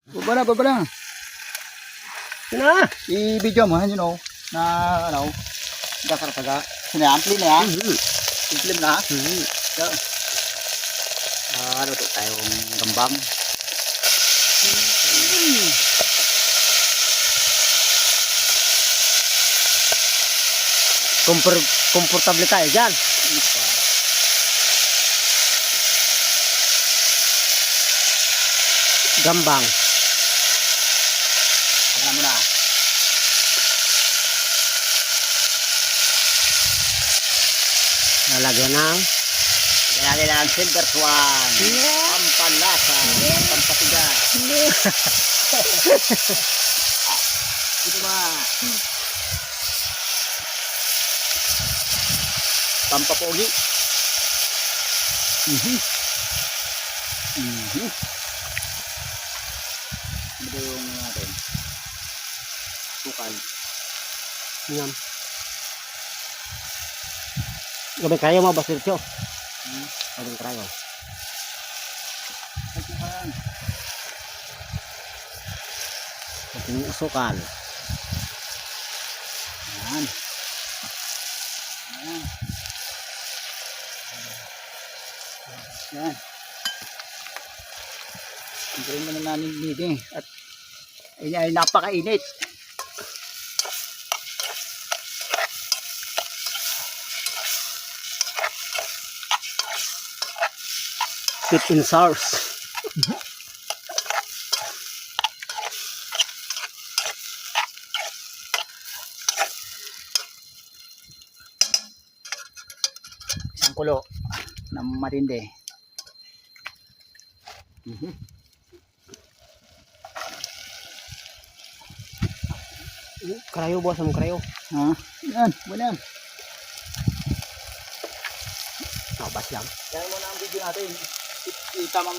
Baba na, baba na. Yun na. I-video mo, you know, na ano, taga. Sinampli na yan. Implim na. So, ano to tayong gambang. Komportable tayo dyan. Gambang. Ano mo na. Lalagyan ng Kaya nila ang silver swan. Pampalasa. Pampatigas. Ito ba? Pampapogi. Ito yung natin. Sukal. yan. Gabay kayo mga basircho. Gabay kayo. Sukalan. Ating usukal. Yan. Yan. Yan. Hintayin mo na namin dito at ay napakainit. Sweet and sours. Isang kulo na matindi. Krayo boss, ang krayo. Ha? Yan, wala. Nabas lang. Kaya mo na ang video natin. Itamang